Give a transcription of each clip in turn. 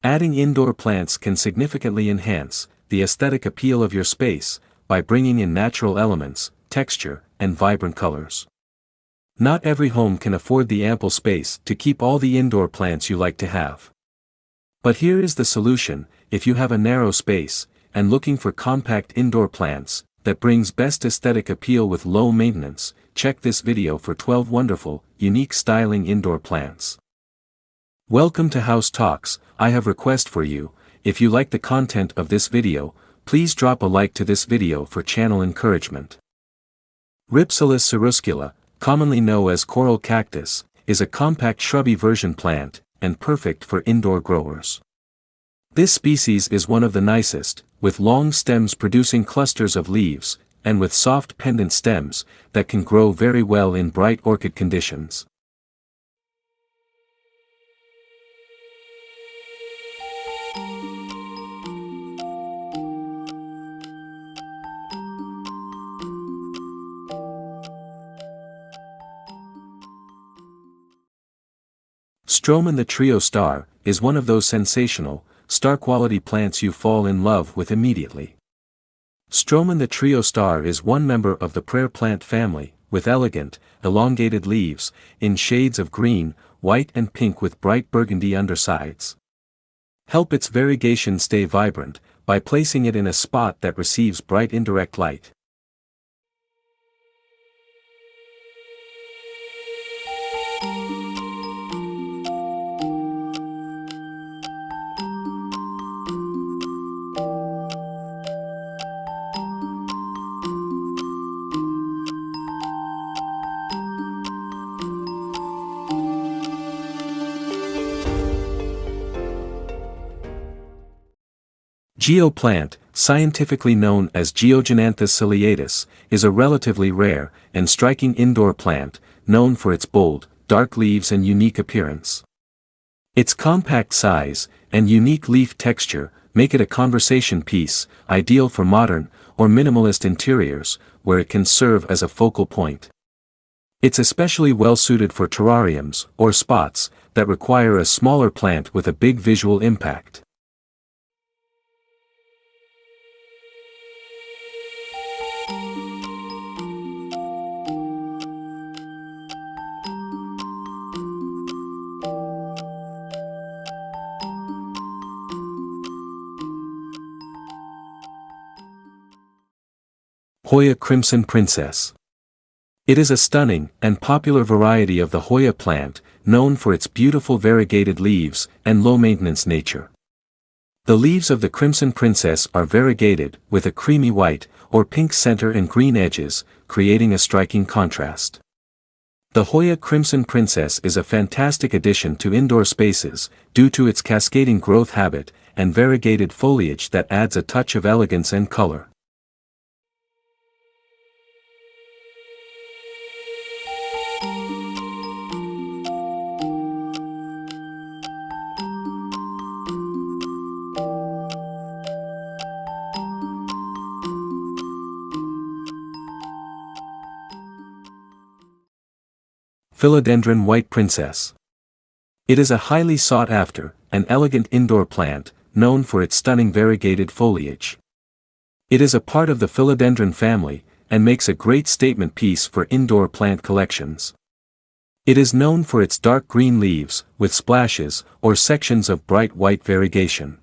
Adding indoor plants can significantly enhance the aesthetic appeal of your space by bringing in natural elements, texture, and vibrant colors. Not every home can afford the ample space to keep all the indoor plants you like to have. But here is the solution: if you have a narrow space and looking for compact indoor plants that brings best aesthetic appeal with low maintenance, check this video for 12 wonderful, unique styling indoor plants. Welcome to House Talks. I have a request for you. If you like the content of this video, please drop a like to this video for channel encouragement. Rhipsalis ceruscula, commonly known as coral cactus, is a compact shrubby version plant, and perfect for indoor growers. This species is one of the nicest, with long stems producing clusters of leaves, and with soft pendant stems that can grow very well in bright orchid conditions. Stroman the trio star is one of those sensational, star-quality plants you fall in love with immediately. Stroman the trio star is one member of the prayer plant family, with elegant, elongated leaves, in shades of green, white and pink with bright burgundy undersides. Help its variegation stay vibrant by placing it in a spot that receives bright indirect light. Geoplant, scientifically known as Geogynanthus ciliatus, is a relatively rare and striking indoor plant, known for its bold, dark leaves and unique appearance. Its compact size and unique leaf texture make it a conversation piece, ideal for modern or minimalist interiors, where it can serve as a focal point. It's especially well suited for terrariums or spots that require a smaller plant with a big visual impact. Hoya crimson princess. It is a stunning and popular variety of the Hoya plant, known for its beautiful variegated leaves and low-maintenance nature. The leaves of the crimson princess are variegated with a creamy white or pink center and green edges, creating a striking contrast. The Hoya crimson princess is a fantastic addition to indoor spaces due to its cascading growth habit and variegated foliage that adds a touch of elegance and color. Philodendron white princess. It is a highly sought-after and elegant indoor plant, known for its stunning variegated foliage. It is a part of the philodendron family, and makes a great statement piece for indoor plant collections. It is known for its dark green leaves, with splashes or sections of bright white variegation.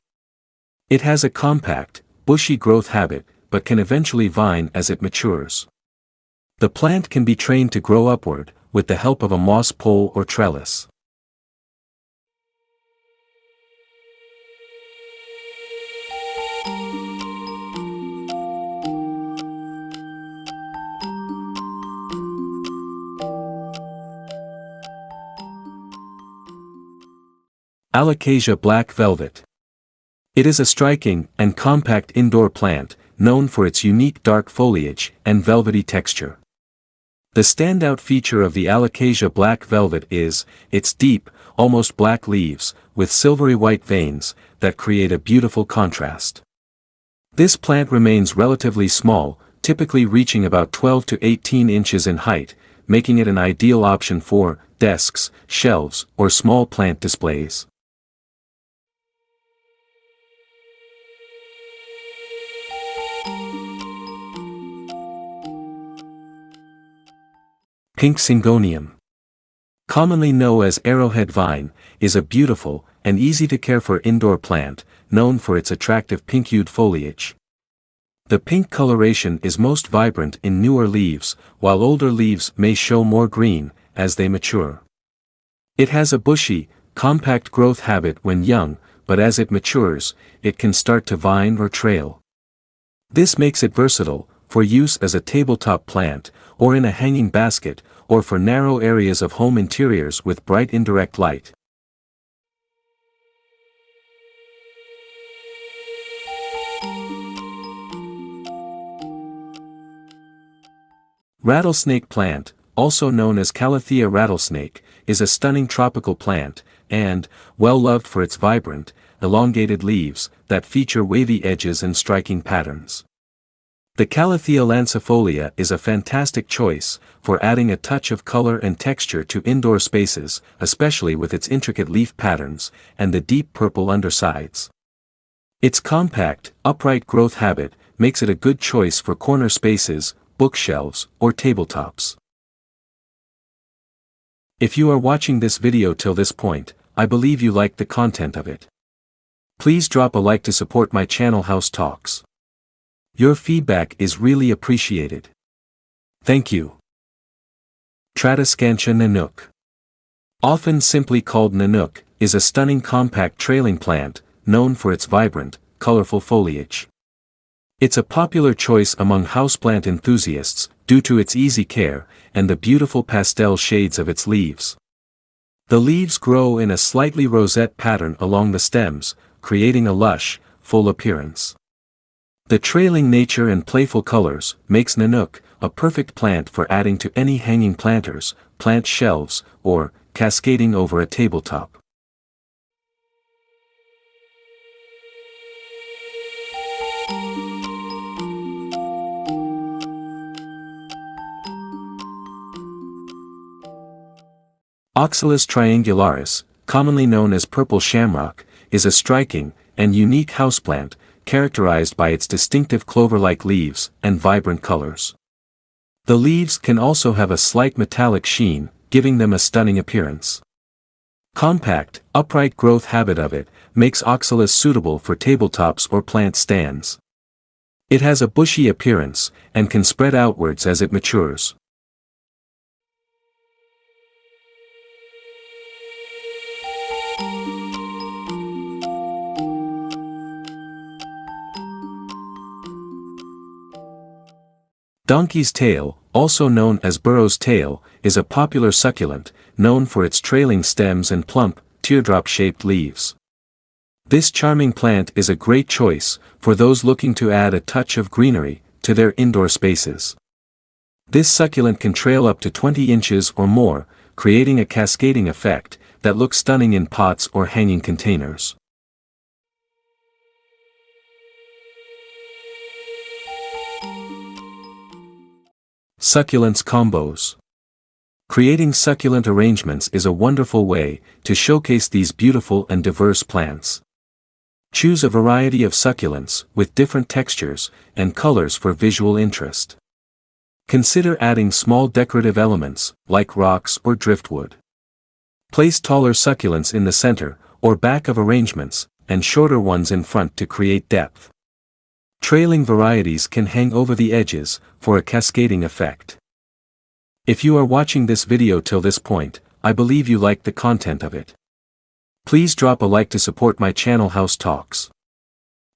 It has a compact, bushy growth habit, but can eventually vine as it matures. The plant can be trained to grow upward, with the help of a moss pole or trellis. Alocasia black velvet. It is a striking and compact indoor plant, known for its unique dark foliage and velvety texture. The standout feature of the Alocasia black velvet is its deep, almost black leaves, with silvery white veins, that create a beautiful contrast. This plant remains relatively small, typically reaching about 12 to 18 inches in height, making it an ideal option for desks, shelves, or small plant displays. Pink Syngonium. Commonly known as arrowhead vine, is a beautiful and easy-to-care-for indoor plant, known for its attractive pink-hued foliage. The pink coloration is most vibrant in newer leaves, while older leaves may show more green as they mature. It has a bushy, compact growth habit when young, but as it matures, it can start to vine or trail. This makes it versatile, for use as a tabletop plant, or in a hanging basket, or for narrow areas of home interiors with bright indirect light. Rattlesnake plant, also known as Calathea rattlesnake, is a stunning tropical plant, and, well loved for its vibrant, elongated leaves, that feature wavy edges and striking patterns. The Calathea lancifolia is a fantastic choice for adding a touch of color and texture to indoor spaces, especially with its intricate leaf patterns and the deep purple undersides. Its compact, upright growth habit makes it a good choice for corner spaces, bookshelves, or tabletops. If you are watching this video till this point, I believe you liked the content of it. Please drop a like to support my channel House Talks. Your feedback is really appreciated. Thank you. Tradescantia nanook. Often simply called nanook, is a stunning compact trailing plant, known for its vibrant, colorful foliage. It's a popular choice among houseplant enthusiasts, due to its easy care, and the beautiful pastel shades of its leaves. The leaves grow in a slightly rosette pattern along the stems, creating a lush, full appearance. The trailing nature and playful colors makes nanook a perfect plant for adding to any hanging planters, plant shelves, or cascading over a tabletop. Oxalis triangularis, commonly known as purple shamrock, is a striking and unique houseplant, characterized by its distinctive clover-like leaves and vibrant colors. The leaves can also have a slight metallic sheen, giving them a stunning appearance. Compact, upright growth habit of it makes oxalis suitable for tabletops or plant stands. It has a bushy appearance and can spread outwards as it matures. Donkey's tail, also known as burro's tail, is a popular succulent, known for its trailing stems and plump, teardrop-shaped leaves. This charming plant is a great choice for those looking to add a touch of greenery to their indoor spaces. This succulent can trail up to 20 inches or more, creating a cascading effect that looks stunning in pots or hanging containers. Succulents combos. Creating succulent arrangements is a wonderful way to showcase these beautiful and diverse plants. Choose a variety of succulents with different textures and colors for visual interest. Consider adding small decorative elements, like rocks or driftwood. Place taller succulents in the center or back of arrangements, and shorter ones in front to create depth. Trailing varieties can hang over the edges for a cascading effect. If you are watching this video till this point, I believe you liked the content of it. Please drop a like to support my channel House Talks.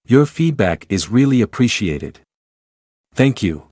Your feedback is really appreciated. Thank you.